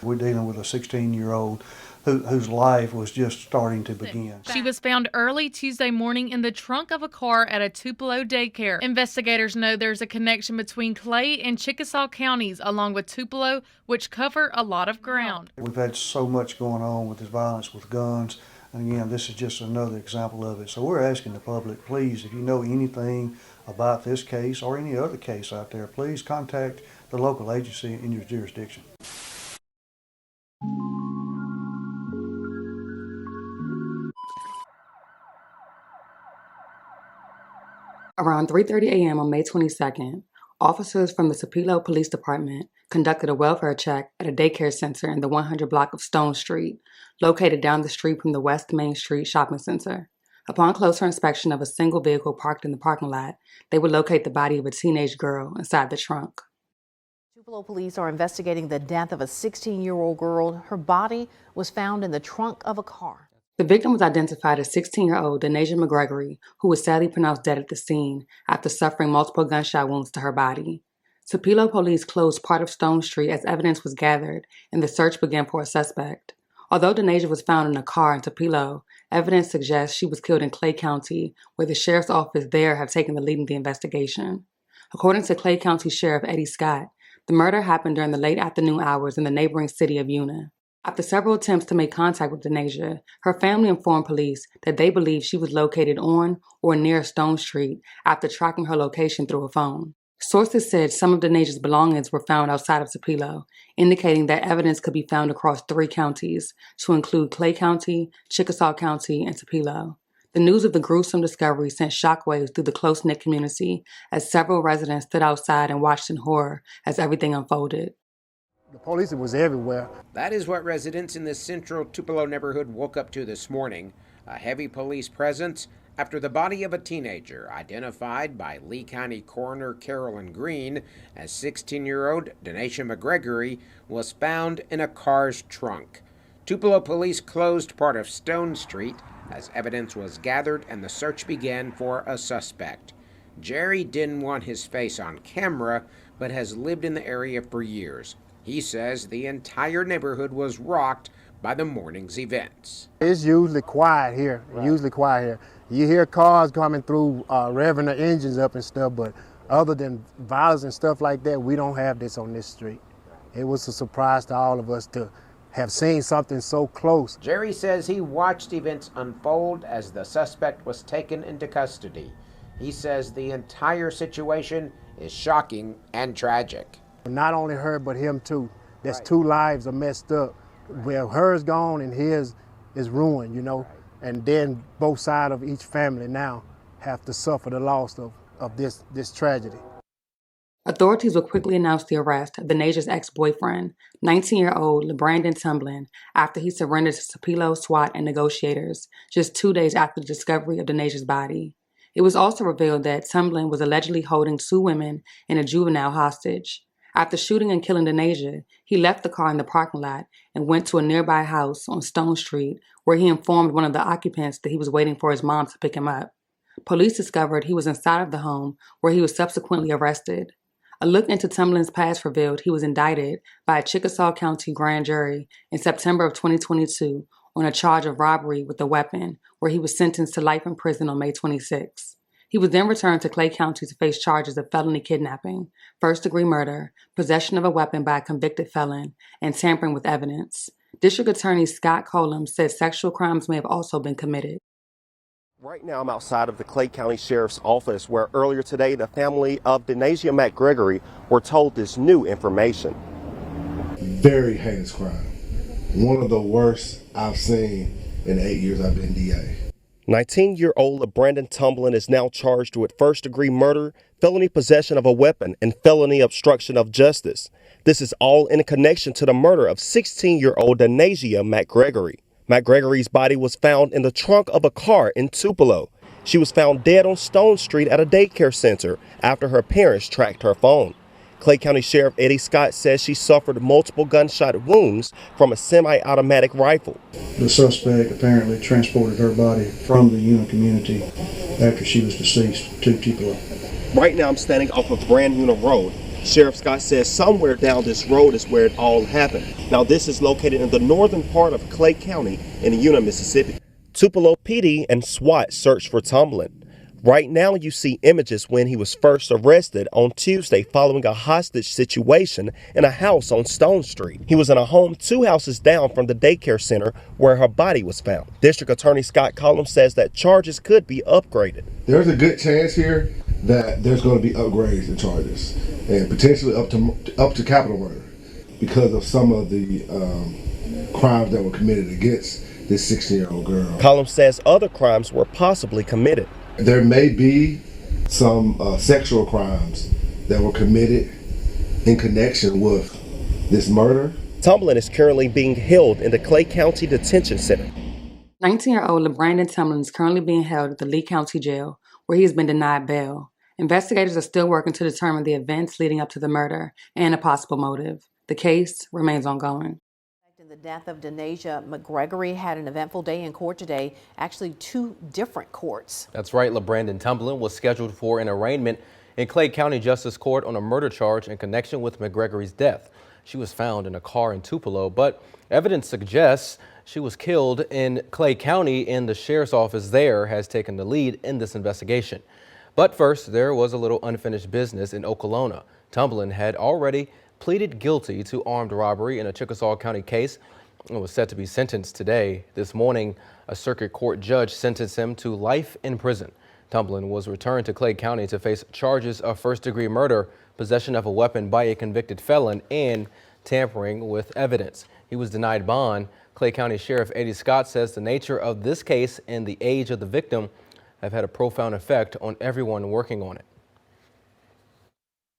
We're dealing with a 16-year-old whose life was just starting to begin. She was found early Tuesday morning in the trunk of a car at a Tupelo daycare. Investigators know there's a connection between Clay and Chickasaw counties, along with Tupelo, which cover a lot of ground. We've had so much going on with this violence with guns, and again, this is just another example of it. So we're asking the public, please, if you know anything about this case or any other case out there, please contact the local agency in your jurisdiction. Around 3:30 a.m. on May 22nd, officers from the Tupelo Police Department conducted a welfare check at a daycare center in the 100 block of Stone Street, located down the street from the West Main Street Shopping Center. Upon closer inspection of a single vehicle parked in the parking lot, they would locate the body of a teenage girl inside the trunk. Tupelo police are investigating the death of a 16-year-old girl. Her body was found in the trunk of a car. The victim was identified as 16-year-old Denasia Mcgregory, who was sadly pronounced dead at the scene after suffering multiple gunshot wounds to her body. Tupelo police closed part of Stone Street as evidence was gathered, and the search began for a suspect. Although Denasia was found in a car in Tupelo, evidence suggests she was killed in Clay County, where the sheriff's office there have taken the lead in the investigation. According to Clay County Sheriff Eddie Scott, the murder happened during the late afternoon hours in the neighboring city of Una. After several attempts to make contact with Denasia, her family informed police that they believe she was located on or near Stone Street after tracking her location through a phone. Sources said some of Denasia's belongings were found outside of Tupelo, indicating that evidence could be found across 3 counties, to include Clay County, Chickasaw County, and Tupelo. The news of the gruesome discovery sent shockwaves through the close-knit community as several residents stood outside and watched in horror as everything unfolded. The police was everywhere. That is what residents in the central Tupelo neighborhood woke up to this morning. A heavy police presence after the body of a teenager, identified by Lee County Coroner Carolyn Green as 16-year-old Denasia Mcgregory, was found in a car's trunk. Tupelo police closed part of Stone Street as evidence was gathered and the search began for a suspect. Jerry didn't want his face on camera, but has lived in the area for years. He says the entire neighborhood was rocked by the morning's events. It's usually quiet here, You hear cars coming through, revving the engines up and stuff, but other than violence and stuff like that, we don't have this on this street. It was a surprise to all of us to have seen something so close. Jerry says he watched events unfold as the suspect was taken into custody. He says the entire situation is shocking and tragic. Not only her, but him too. There's 2 lives are messed up, where hers gone and his is ruined, And then both sides of each family now have to suffer the loss of this tragedy. Authorities will quickly announce the arrest of Denasia's ex-boyfriend, 19-year-old LeBrandon Tumblin, after he surrendered to Tupelo SWAT and negotiators just 2 days after the discovery of Denasia's body. It was also revealed that Tumblin was allegedly holding 2 women and a juvenile hostage. After shooting and killing Denasia, he left the car in the parking lot and went to a nearby house on Stone Street, where he informed one of the occupants that he was waiting for his mom to pick him up. Police discovered he was inside of the home, where he was subsequently arrested. A look into Tumblin's past revealed he was indicted by a Chickasaw County grand jury in September of 2022 on a charge of robbery with a weapon, where he was sentenced to life in prison on May 26. He was then returned to Clay County to face charges of felony kidnapping, first-degree murder, possession of a weapon by a convicted felon, and tampering with evidence. District Attorney Scott Colum said sexual crimes may have also been committed. Right now I'm outside of the Clay County Sheriff's Office, where earlier today the family of Denasia Mcgregory were told this new information. Very heinous crime. One of the worst I've seen in the 8 years I've been DA. 19-year-old LeBrandon Tumblin is now charged with first-degree murder, felony possession of a weapon, and felony obstruction of justice. This is all in connection to the murder of 16-year-old Denasia Mcgregory. Mcgregory's body was found in the trunk of a car in Tupelo. She was found dead on Stone Street at a daycare center after her parents tracked her phone. Clay County Sheriff Eddie Scott says she suffered multiple gunshot wounds from a semi-automatic rifle. The suspect apparently transported her body from the Una community after she was deceased to Tupelo. Right now I'm standing off of Brand Una Road. Sheriff Scott says somewhere down this road is where it all happened. Now, this is located in the northern part of Clay County in Una, Mississippi. Tupelo PD and SWAT searched for Tomlin. Right now, you see images when he was first arrested on Tuesday following a hostage situation in a house on Stone Street. He was in a home 2 houses down from the daycare center where her body was found. District Attorney Scott Collins says that charges could be upgraded. There's a good chance here that there's going to be upgrades in charges and potentially up to capital murder because of some of the crimes that were committed against this 16-year-old girl. Collins says other crimes were possibly committed. There may be some sexual crimes that were committed in connection with this murder. Tomlin is currently being held in the Clay County Detention Center. 19-year-old LeBrandon Tomlin is currently being held at the Lee County Jail, where he has been denied bail. Investigators are still working to determine the events leading up to the murder and a possible motive. The case remains ongoing. The death of Denasia Mcgregory had an eventful day in court today, actually 2 different courts. That's right. LeBrandon Tomlin was scheduled for an arraignment in Clay County Justice Court on a murder charge in connection with Mcgregory's death. She was found in a car in Tupelo, but evidence suggests she was killed in Clay County, and the sheriff's office there has taken the lead in this investigation. But first, there was a little unfinished business in Okolona. Tomlin had already pleaded guilty to armed robbery in a Chickasaw County case and was set to be sentenced today. This morning, a circuit court judge sentenced him to life in prison. Tomlin was returned to Clay County to face charges of first-degree murder, possession of a weapon by a convicted felon, and tampering with evidence. He was denied bond. Clay County Sheriff Eddie Scott says the nature of this case and the age of the victim have had a profound effect on everyone working on it.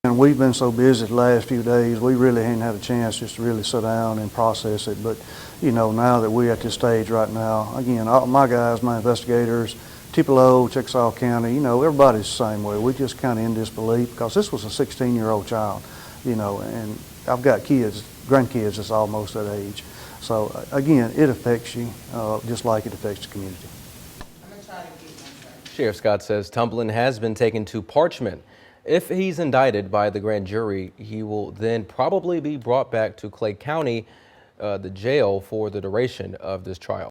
And we've been so busy the last few days, we really hadn't had a chance just to really sit down and process it. But, you know, now that we're at this stage right now, again, all my guys, my investigators, Tupelo, Chickasaw County, you know, everybody's the same way. We just kind of in disbelief because this was a 16-year-old child, you know, and I've got kids, grandkids that's almost that age. So, again, it affects you just like it affects the community. Sheriff Scott says Tomlin has been taken to Parchment. If he's indicted by the grand jury, he will then probably be brought back to Clay County, the jail, for the duration of this trial.